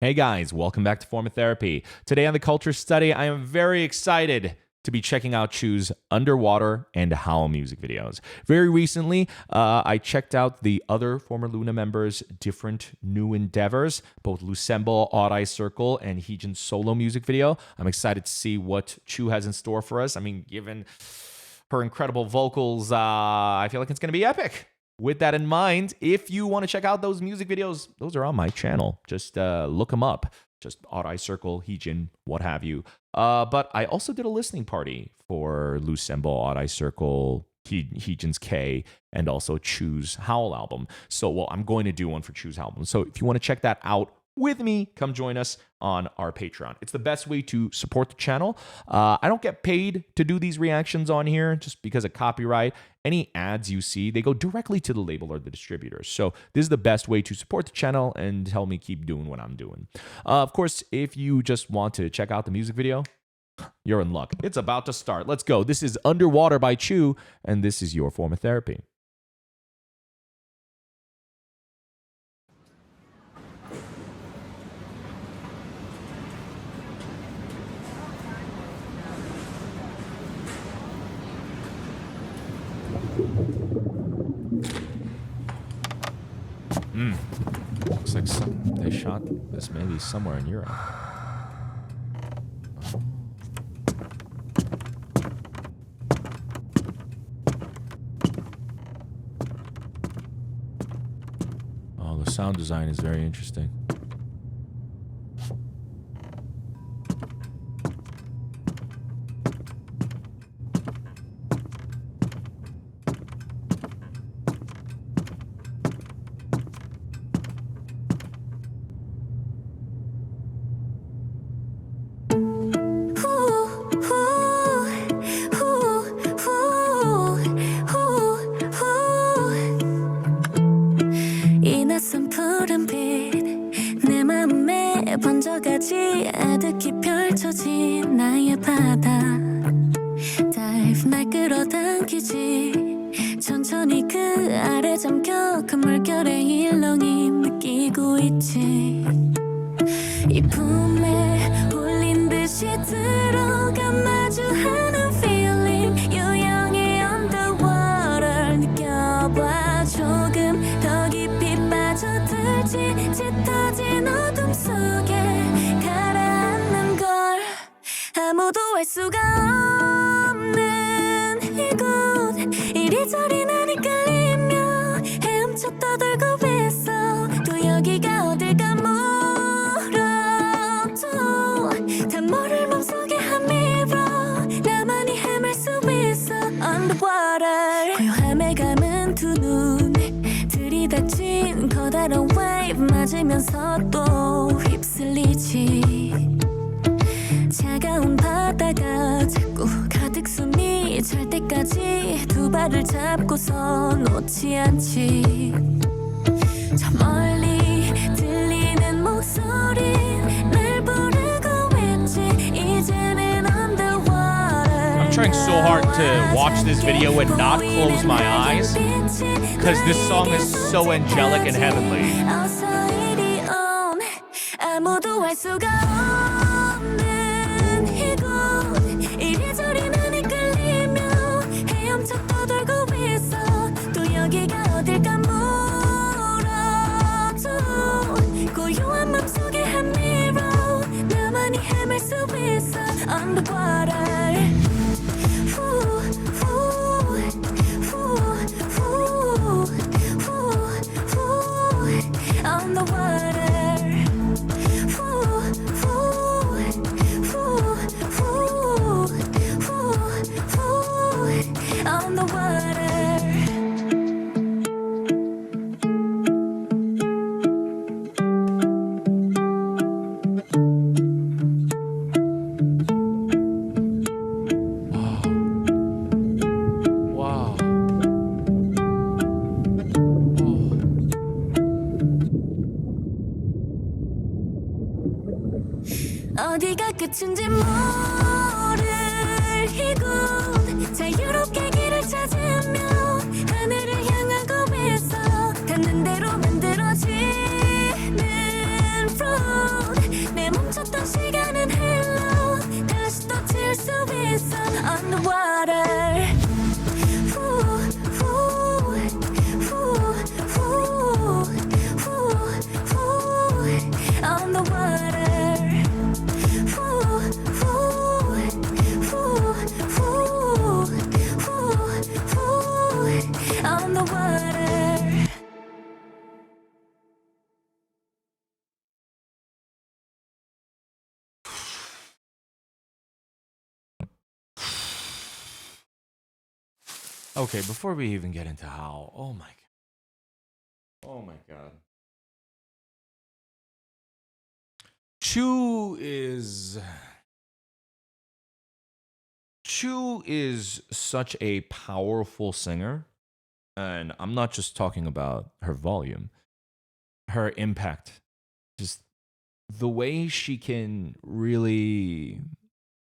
Hey guys, welcome back to Form of Therapy. Today on the Culture Study, I am very excited to be checking out CHUU's Underwater and Howl music videos. Very recently, I checked out the other former Luna members' different new endeavors, both Lucemble, Odd Eye Circle, and Heejin's solo music video. I'm excited to see what CHUU has in store for us. I mean, given her incredible vocals, I feel like it's going to be epic. With that in mind, if you want to check out those music videos, those are on my channel. Just look them up. Just Odd Eye Circle, Heejin, what have you. But I also did a listening party for Lucemble, Odd Eye Circle, Heejin's K, and also CHUU's Howl album. So, well, I'm going to do one for CHUU's album. So if you want to check that out with me, come join us on our Patreon. It's the best way to support the channel. I don't get paid to do these reactions on here just because of copyright. Any ads you see, they go directly to the label or the distributors. So this is the best way to support the channel and help me keep doing what I'm doing. Of course, if you just want to check out the music video, you're in luck. It's about to start. Let's go. This is Underwater by CHUU, and this is your form of therapy. Looks like they shot this maybe somewhere in Europe. Oh, the sound design is very interesting. 번져가지 아득히 펼쳐진 나의 바다 Dive 날 끌어당기지 천천히 그 아래 잠겨 그 물결의 일렁이 느끼고 있지 이 품에 홀린 듯이 들어가 마주하는 feeling 유영의 underwater 느껴봐 조금 더 깊이 빠져들지 짙어진 어둠 속에 가라앉는 걸 아무도 알 수가 없는 이곳 이리저리 난 헷갈리며 헤엄쳐 떠돌고 있어 또 여기가 어딜까 물어도 단모를 맘속에 한 mirror 나만이 헤맬 수 있어 underwater 고요함에 감은 두 눈 들이닥친 커다란 wave 맞으면서 또 휩쓸리지 차가운 바다가 자꾸 가득 숨이 찰 때까지 두 발을 잡고서 놓지 않지 저 멀리 들리는 목소리 날 부르고 있지 이제는 underwater I'm trying so hard to watch this video and not close my eyes because this song is so angelic and heavenly. 어서 이리 온 아무도 알 수가 없는 이곳 이리저리 난 헷갈리며 헤엄쳐 떠돌고 있어 또 여기가 어딜까 물어도 고요한 맘속에 한 mirror 나만이 헤맬 수 있어 underwater on the water on the water 어디가 끝인지 모를 이곳 자유롭게 길을 찾으며 하늘을 향하고 있어 닿는 대로 만들어지는 road 흘렀던 시간은 hello 다시 또 칠 수 있어 underwater on the water on the water Okay, before we even get into Howl, oh my god. CHUU is such a powerful singer, and I'm not just talking about her volume, her impact, just the way she can really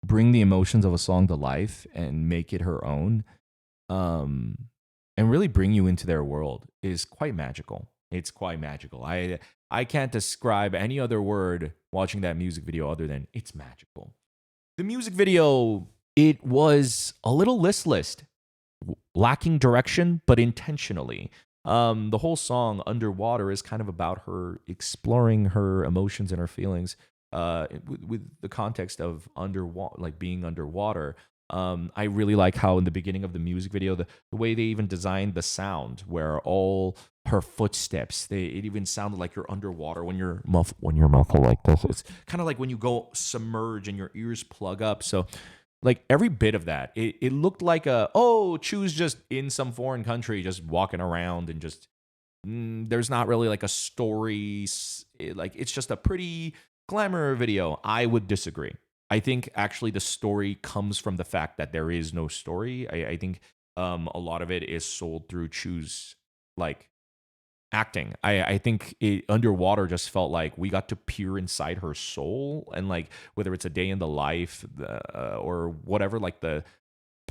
bring the emotions of a song to life and make it her own, and really bring you into their world is quite magical. It's quite magical. I can't describe any other word watching that music video other than it's magical. The music video, it was a little listless, lacking direction, but intentionally. The whole song, Underwater, is kind of about her exploring her emotions and her feelings with the context of underwater, like being underwater. I really like how in the beginning of the music video, the way they even designed the sound, where all her footsteps, it even sounded like you're underwater when you're muffled like this. It's kind of like when you go submerge and your ears plug up. So like every bit of that, it looked like CHUU's just in some foreign country, just walking around and just there's not really like a story. Like it's just a pretty glamour video. I would disagree. I think actually the story comes from the fact that there is no story. I think a lot of it is sold through CHUU's like acting. I think Underwater just felt like we got to peer inside her soul, and like whether it's a day in the life or whatever, like the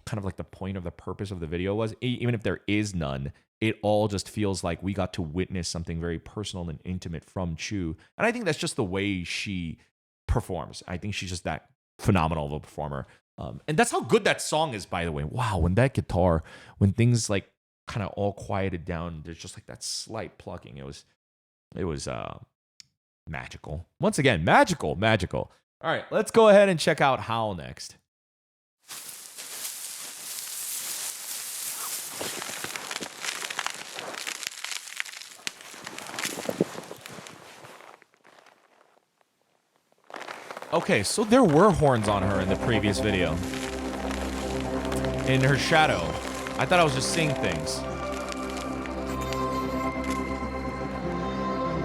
kind of like the point of the purpose of the video was, even if there is none, it all just feels like we got to witness something very personal and intimate from CHUU. And I think that's just the way she performs. I think she's just that phenomenal of a performer. And that's how good that song is, by the way. Wow, when that guitar, when things like kind of all quieted down, there's just like that slight plucking. It was magical. Once again, magical. All right, let's go ahead and check out Howl next. Okay, so there were horns on her in the previous video. In her shadow. I thought I was just seeing things.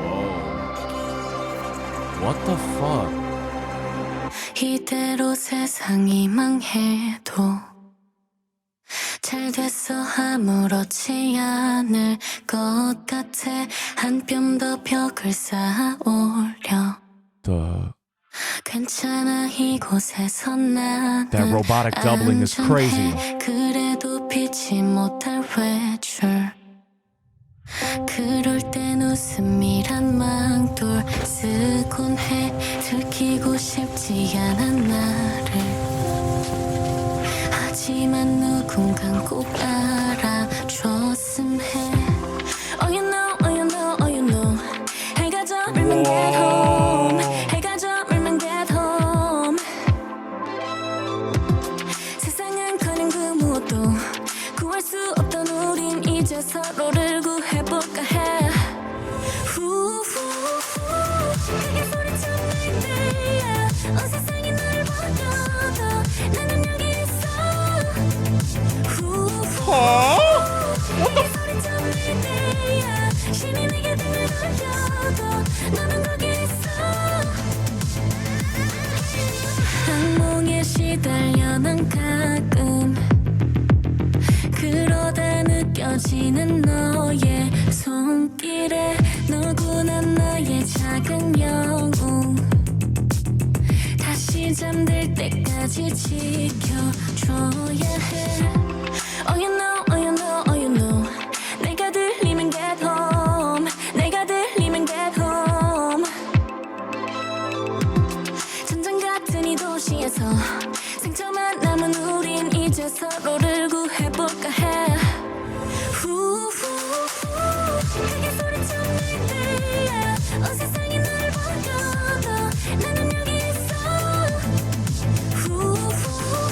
Whoa. What the fuck? 이대로 세상이 망해도 잘 됐어 아무렇지 않을 것 같아 한 뼘 더 벽을 쌓아올려 괜찮아 이곳에서 나는 That robotic doubling is crazy. 그래도 피치 못할 외출 그럴 땐 웃음이란 망돌 쓰곤 해 들키고 싶지 않은 나를 하지만 누군간 꼭 알아줬음 해 Oh you know, oh you know, oh you know 해가 저물면 get home 해가 저물면 get home 세상은 커녕 그 무엇도 구할 수 없던 우린 이제 서로를 구해볼까 해 크게 소리쳐 날 때야 온 세상이 널 버려도 나는 여기 있어 크게 소리쳐 날 때야 신이 내게 등을 돌려도 너는 거기 있어 악몽에 시달려 난 가끔 그러다 느껴지는 너의 손길에 너구나 나의 작은 영웅 다시 잠들 때까지 지켜줘야 해 Oh you know, oh you know, oh you know 내가 들리면 get home 내가 들리면 get home 있어 상처만 남은 우린 이제 서로를 구해볼까 해 후후후 크게 소리쳐 baby 온 세상이 널 버려도 나는 여기 있어 후후후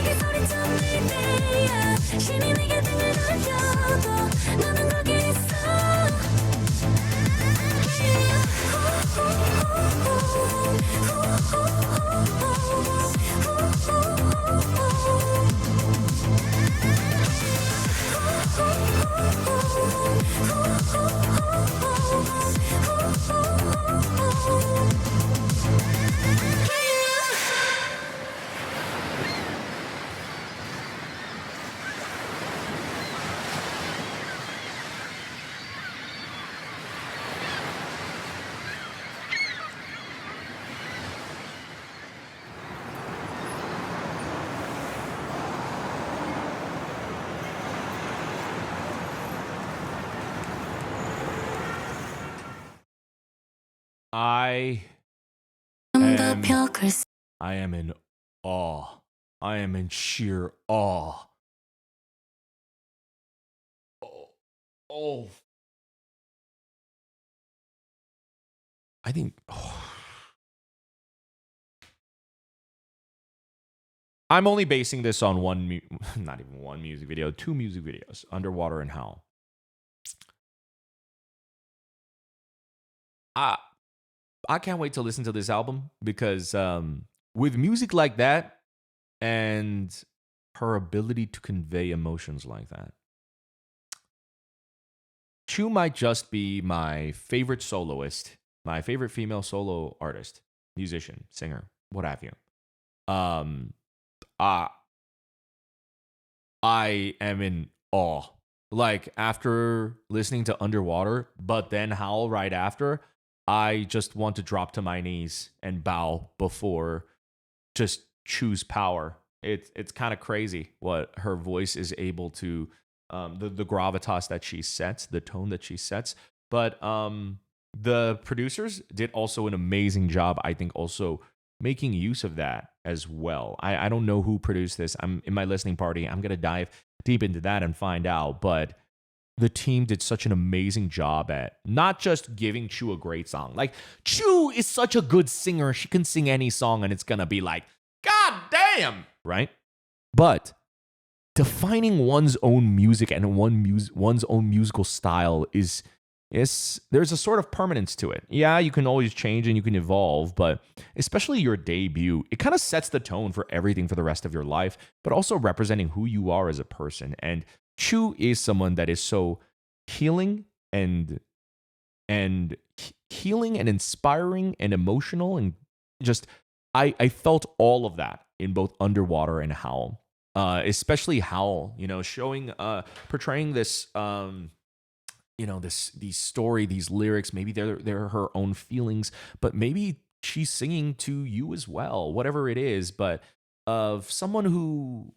크게 소리쳐 baby 신이 내게 등을 돌려도 너는 거기 있어 I 좀더 벽을 I am in awe. I am in sheer awe. Oh. I think I'm only basing this on not even one music video, 2 music videos, Underwater and Howl. I can't wait to listen to this album because with music like that and her ability to convey emotions like that, CHUU might just be my favorite soloist, my favorite female solo artist, musician, singer, what have you. I am in awe. Like after listening to Underwater, but then Howl right after, I just want to drop to my knees and bow before just CHUU's power. It's kind of crazy what her voice is able to, the gravitas that she sets, the tone that she sets. But the producers did also an amazing job, I think, also making use of that as well. I don't know who produced this. I'm in my listening party. I'm going to dive deep into that and find out. But the team did such an amazing job at not just giving CHUU a great song. Like, CHUU is such a good singer. She can sing any song and it's going to be like, God damn, right? But defining one's own music and one's own musical style is there's a sort of permanence to it. Yeah, you can always change and you can evolve, but especially your debut, it kind of sets the tone for everything for the rest of your life, but also representing who you are as a person. And CHUU is someone that is so healing and inspiring and emotional, and just I felt all of that in both Underwater and Howl. Especially Howl, showing portraying this these story, these lyrics, maybe they're her own feelings, but maybe she's singing to you as well, whatever it is, but of someone who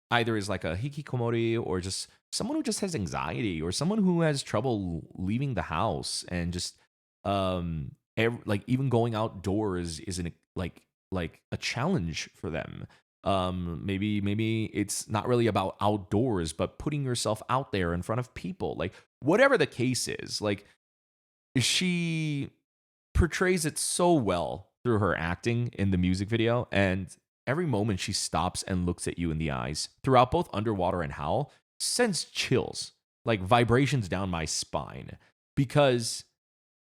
either is like a hikikomori or just someone who just has anxiety or someone who has trouble leaving the house and just like even going outdoors isn't like a challenge for them. Maybe it's not really about outdoors, but putting yourself out there in front of people, like whatever the case is. Like she portrays it so well through her acting in the music video, and every moment she stops and looks at you in the eyes throughout both Underwater and Howl sends chills, like vibrations down my spine, because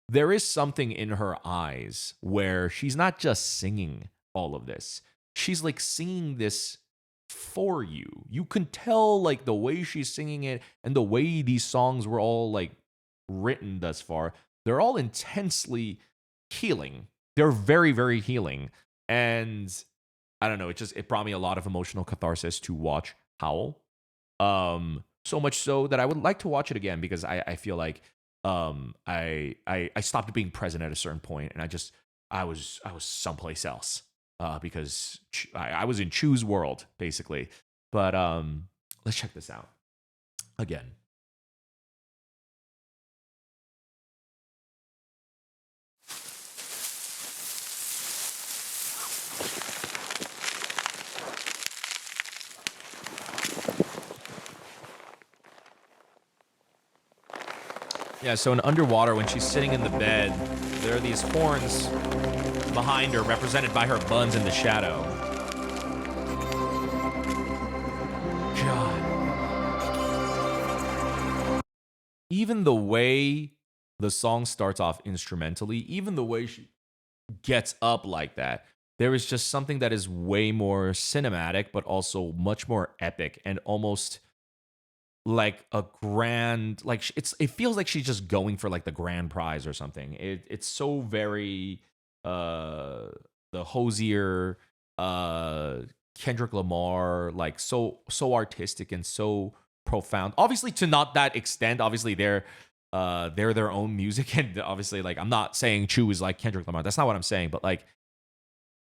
there is something in her eyes where she's not just singing all of this. She's like singing this for you. You can tell like the way she's singing it and the way these songs were all like written thus far. They're all intensely healing. They're very, very healing. And I don't know, it brought me a lot of emotional catharsis to watch Howl. So much so that I would like to watch it again, because I feel like I stopped being present at a certain point, and I was someplace else because I was in CHUU's world basically. But let's check this out again. Yeah, so in Underwater, when she's sitting in the bed, there are these horns behind her, represented by her buns in the shadow. God. Even the way the song starts off instrumentally, even the way she gets up like that, there is just something that is way more cinematic, but also much more epic and almost like a grand, like it feels like she's just going for like the grand prize or something. It's so very the Hosier, Kendrick Lamar, like so artistic and so profound. Obviously to not that extent. Obviously they're their own music, and obviously like I'm not saying CHUU is like Kendrick Lamar. That's not what I'm saying, but like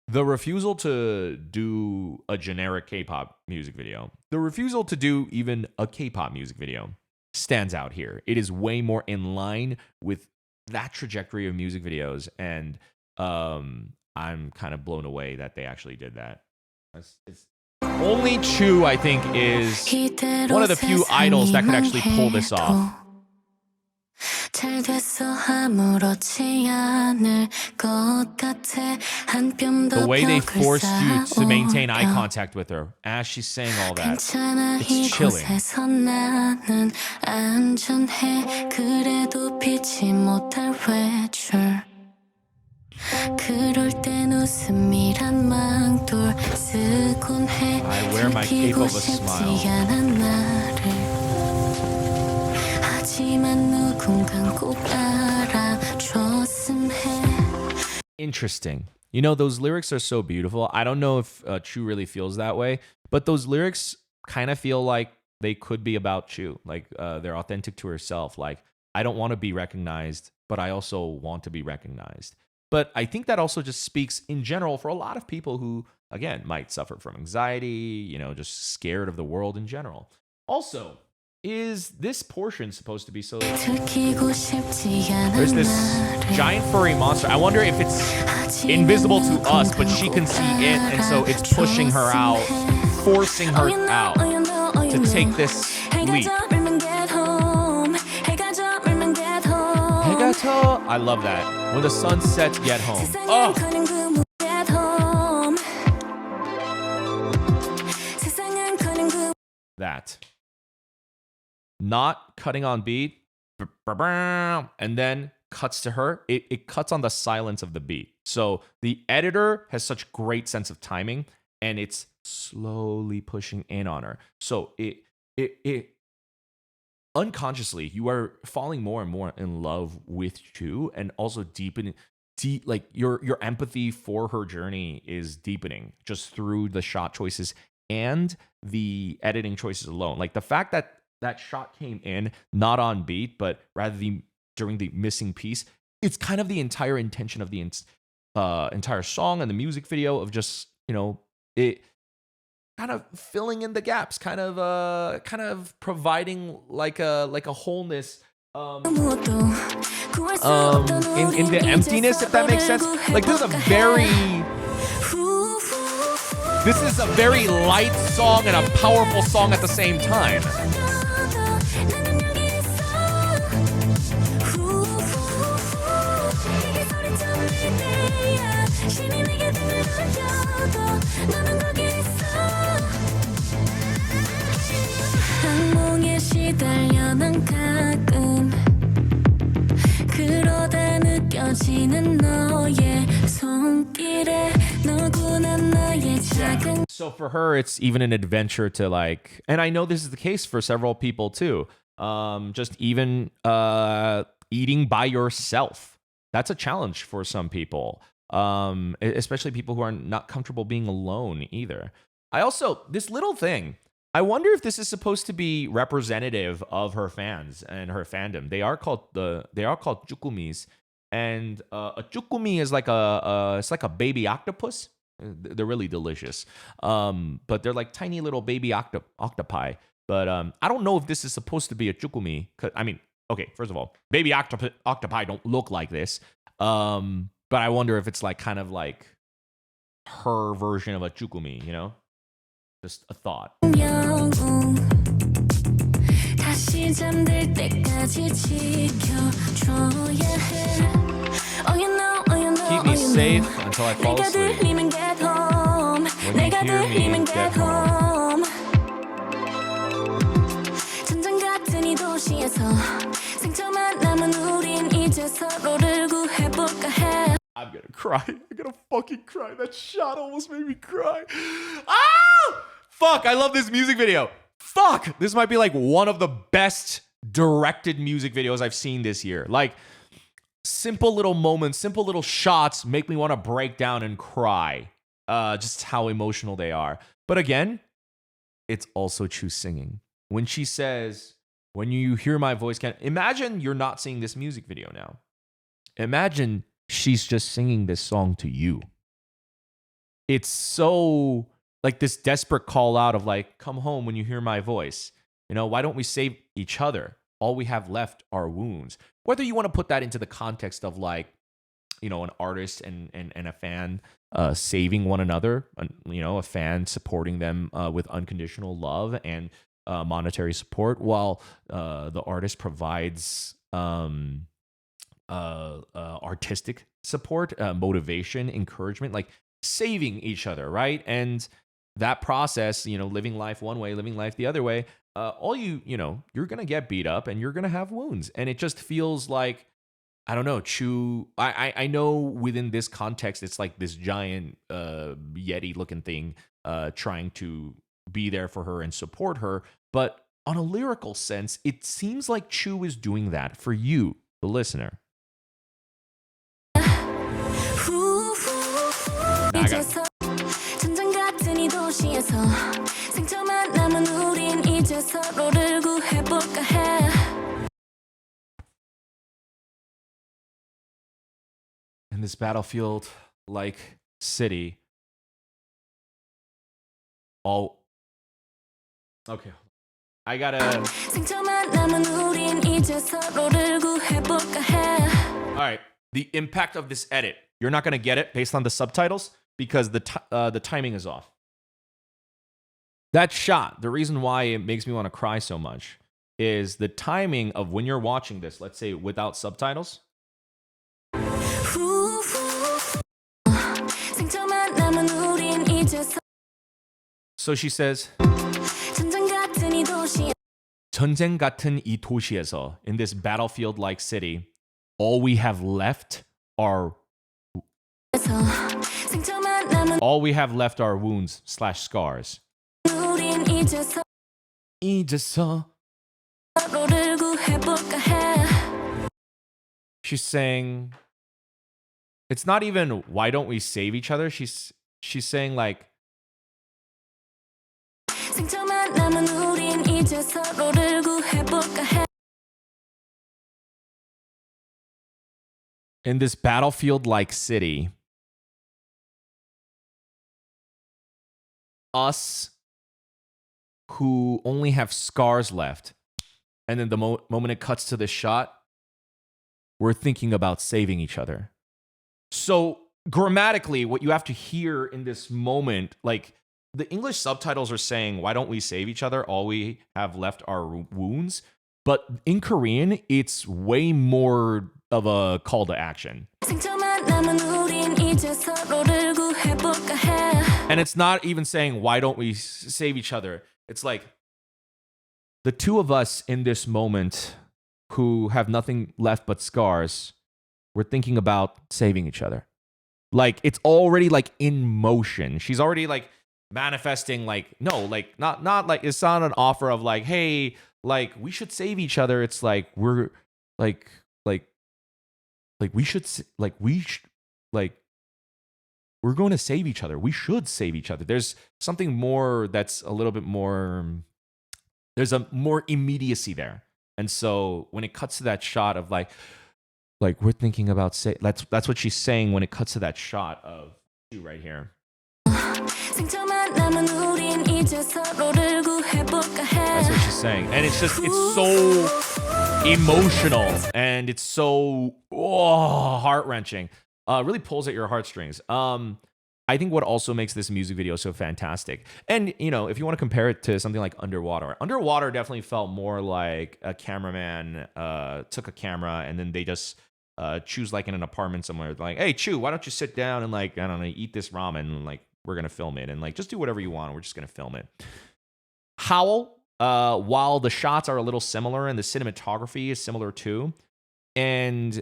the refusal to do a generic K-pop music video, the refusal to do even a K-pop music video stands out here. It is way more in line with that trajectory of music videos, and I'm kind of blown away that they actually did that. It's only CHUU, I think, is one of the few idols that could actually pull this off. 잘 됐어 아무렇지 않을 것 같아 한 뼘 더 The way they 벽을 forced you to maintain eye 쌓아오려 contact with her as she's saying all that. 괜찮아 It's chilling. 이곳에서 나는 안전해 그래도 피치 못할 외출 그럴 땐 웃음이란 망돌 쓰곤 해 I wear my cape 들키고 of a 싶지 smile. 않은 나를 하지만 누군간 꼭 알아줬음 해 Interesting. You know, those lyrics are so beautiful. I don't know if CHUU really feels that way, but those lyrics kind of feel like they could be about CHUU. Like they're authentic to herself. Like, I don't want to be recognized, but I also want to be recognized. But I think that also just speaks in general for a lot of people who, again, might suffer from anxiety, you know, just scared of the world in general. Also, is this portion supposed to be so... 들키고 싶지 There's 않은 this 나를 giant furry monster. I wonder if it's invisible to us, but she can see it, and so it's pushing her out, forcing her out to take this leap. I love that. When the sun sets, get home. Oh, that. Not cutting on beat, and then cuts to her. It cuts on the silence of the beat. So the editor has such great sense of timing, and it's slowly pushing in on her. So it unconsciously, you are falling more and more in love with CHUU, and also like your empathy for her journey is deepening just through the shot choices and the editing choices alone. Like the fact that that shot came in not on beat, but rather during the missing piece, it's kind of the entire intention of the entire song and the music video of just, you know, it kind of filling in the gaps, kind of providing like a wholeness in the emptiness, if that makes sense. Like this is a very light song and a powerful song at the same time. So for her, it's even an adventure to like, and I know this is the case for several people too. Just even eating by yourself. That's a challenge for some people, especially people who are not comfortable being alone either. This little thing, I wonder if this is supposed to be representative of her fans and her fandom. They are called 쭈꾸미s, and a 쭈꾸미 is like it's like a baby octopus. They're really delicious, but they're like tiny little baby octopi. But I don't know if this is supposed to be a 쭈꾸미. I mean, okay, first of all, baby octopi don't look like this. But I wonder if it's like kind of like her version of a 쭈꾸미, you know? Just a thought. 눈이 잠들 때까지 지켜줘야 해. Oh you know, oh you know, Keep me oh you safe know. until I fall 내가 asleep. 들리면 get home. When you 내가 hear me, 들리면 get get home. 전장 같은 이 도시에서 상처만 남은 우린 이제 서로를 구해볼까 해. I'm gonna cry. I'm gonna fucking cry. That shot almost made me cry. Ah! Fuck, I love this music video. Fuck! This might be like one of the best directed music videos I've seen this year. Like, simple little moments, simple little shots make me want to break down and cry. Just how emotional they are. But again, it's also CHUU singing. When she says, when you hear my voice, imagine you're not seeing this music video now. Imagine she's just singing this song to you. It's so like this desperate call out of like, come home when you hear my voice. You know, why don't we save each other? All we have left are wounds. Whether you want to put that into the context of like, you know, an artist and a fan saving one another, you know, a fan supporting them with unconditional love and monetary support, while the artist provides artistic support, motivation, encouragement, like saving each other, right? And that process, you know, living life one way, living life the other way, you know, you're going to get beat up and you're going to have wounds. And it just feels like, I don't know, CHUU, I know within this context, it's like this giant Yeti looking thing trying to be there for her and support her. But on a lyrical sense, it seems like CHUU is doing that for you, the listener. 이제서 전장 같은 이 도시에서 상처만 남은 우린 이제 서로를 구해볼까 해. In this battlefield like city, all okay. I gotta. 상처만 남은 우린 이제 서로를 구해볼까 해. All right, the impact of this edit. You're not gonna get it based on the subtitles because the timing is off. That shot, the reason why it makes me want to cry so much is the timing of when you're watching this, let's say without subtitles. 상처만 남은 우린 이제 So she says, 전장 같은 이 도시 전쟁 같은 이 도시에서, in this battlefield-like city, all we have left are wounds/scars. 우린 이제서 서로를 구해볼까 해. she's saying, it's not even why don't we save each other. She's saying like, 상처만 남은 우린 이제 서로를 구해볼까 해. in this battlefield-like city, us who only have scars left, and then the moment it cuts to the shot, we're thinking about saving each other. So grammatically, what you have to hear in this moment, like the English subtitles are saying, why don't we save each other? All we have left are wounds. But in Korean, it's way more of a call to action. 상처만 남은 우린 이제 서로를 구해볼까 해. And it's not even saying, why don't we save each other? It's like the two of us in this moment who have nothing left but scars, we're thinking about saving each other. Like it's already like in motion. She's already like manifesting like, no, like not like it's not an offer of like, hey, like we should save each other. It's like we're like we should we're going to save each other. We should save each other. There's something more that's a little bit more, there's a more immediacy there. And so when it cuts to that shot of like we're thinking about that's what she's saying when it cuts to that shot of CHUU right here. 상처만 남은 우린 이제 서로를 구해볼까 해. That's what she's saying. And it's just, it's so emotional and it's so heart-wrenching. Really pulls at your heartstrings. I think what also makes this music video so fantastic, and you know, if you want to compare it to something like Underwater definitely felt more like a cameraman took a camera and then they just choose like in an apartment somewhere, like, hey, CHUU, why don't you sit down and like, I don't know, eat this ramen, and like we're gonna film it, and like just do whatever you want. We're just gonna film it. Howl, while the shots are a little similar and the cinematography is similar too, and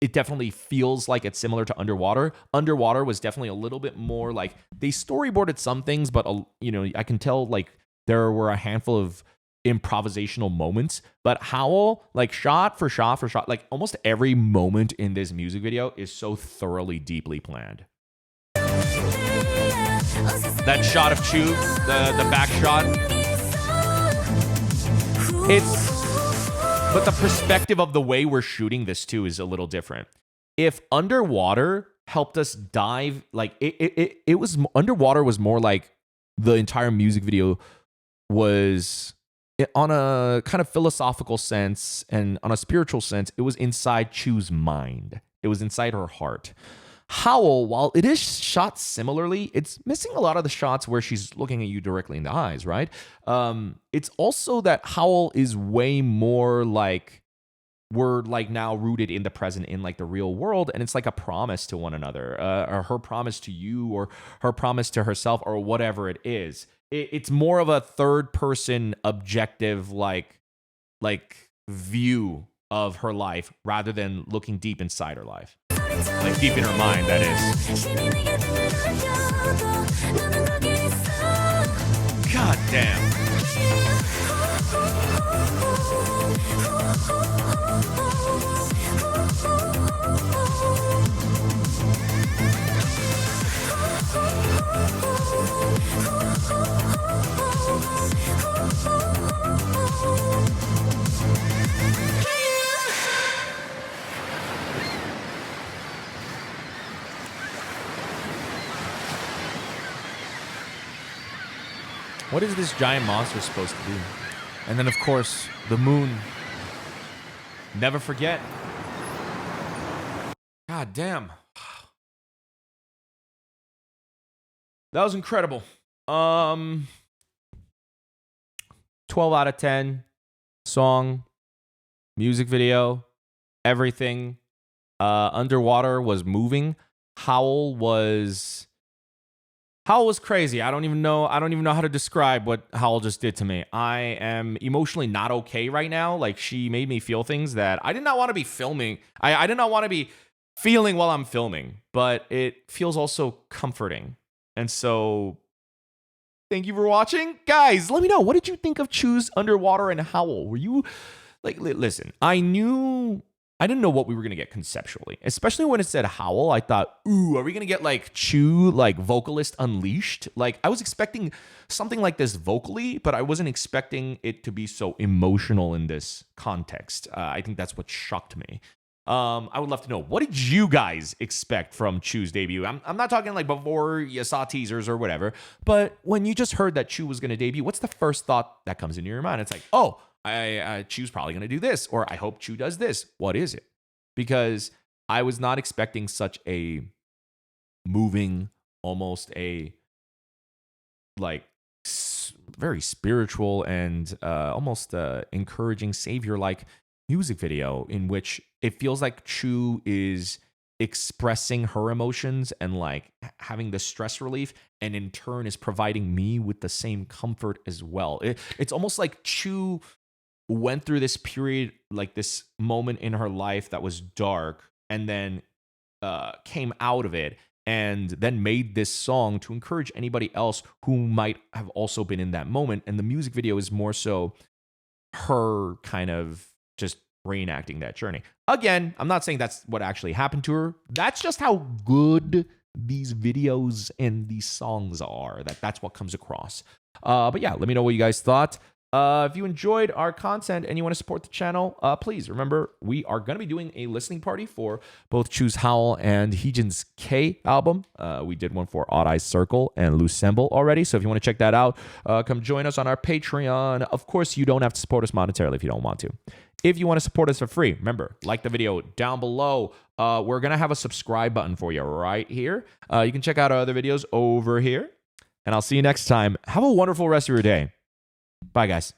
it definitely feels like it's similar to Underwater. Underwater was definitely a little bit more like they storyboarded some things, but you know, I can tell like there were a handful of improvisational moments. But Howl, like shot for shot, like almost every moment in this music video is so thoroughly, deeply planned. That shot of CHUU, the back shot, but the perspective of the way we're shooting this too is a little different. If Underwater helped us dive, like it was, Underwater was more like the entire music video was on a kind of philosophical sense and on a spiritual sense, it was inside CHUU's mind. It was inside her heart. Howl, while it is shot similarly, it's missing a lot of the shots where she's looking at you directly in the eyes, right? It's also that Howl is way more like we're like now rooted in the present, in like the real world, and it's like a promise to one another, or her promise to you, or her promise to herself, or whatever it is. It's more of a third person objective like view of her life rather than looking deep inside her life. Like deep in her mind, that is. God damn. What is this giant monster supposed to be? And then, of course, the moon. Never forget. God damn. That was incredible. 12 out of 10. Song, music video, everything. Underwater was moving. Howl was crazy. I don't even know how to describe what Howl just did to me. I am emotionally not okay right now. Like, she made me feel things that I did not want to be filming. I did not want to be feeling while I'm filming, but it feels also comforting. And so thank you for watching. Guys, let me know. What did you think of CHUU's Underwater and Howl? Were you like, listen, I didn't know what we were going to get conceptually, especially when it said Howl. I thought, ooh, are we going to get like CHUU, like vocalist unleashed? Like, I was expecting something like this vocally, but I wasn't expecting it to be so emotional in this context. I think that's what shocked me. I would love to know, what did you guys expect from CHUU's debut? I'm not talking like before you saw teasers or whatever, but when you just heard that CHUU was going to debut, what's the first thought that comes into your mind? It's like, oh, CHUU's probably going to do this, or I hope CHUU does this. What is it? Because I was not expecting such a moving, almost a like very spiritual and almost encouraging savior-like music video in which it feels like CHUU is expressing her emotions and like having the stress relief, and in turn is providing me with the same comfort as well. It's almost like CHUU went through this period, like this moment in her life that was dark, and then came out of it, and then made this song to encourage anybody else who might have also been in that moment. And the music video is more so her kind of just reenacting that journey. Again, I'm not saying that's what actually happened to her. That's just how good these videos and these songs are. That's what comes across. But yeah, let me know what you guys thought. If you enjoyed our content and you want to support the channel, please remember, we are going to be doing a listening party for both CHUU's Howl and Heejin's K album. We did one for Odd Eyes Circle and Lucemble already. So if you want to check that out, come join us on our Patreon. Of course, you don't have to support us monetarily if you don't want to. if you want to support us for free, remember, like the video down below. We're going to have a subscribe button for you right here. You can check out our other videos over here. And I'll see you next time. Have a wonderful rest of your day. Bye, guys.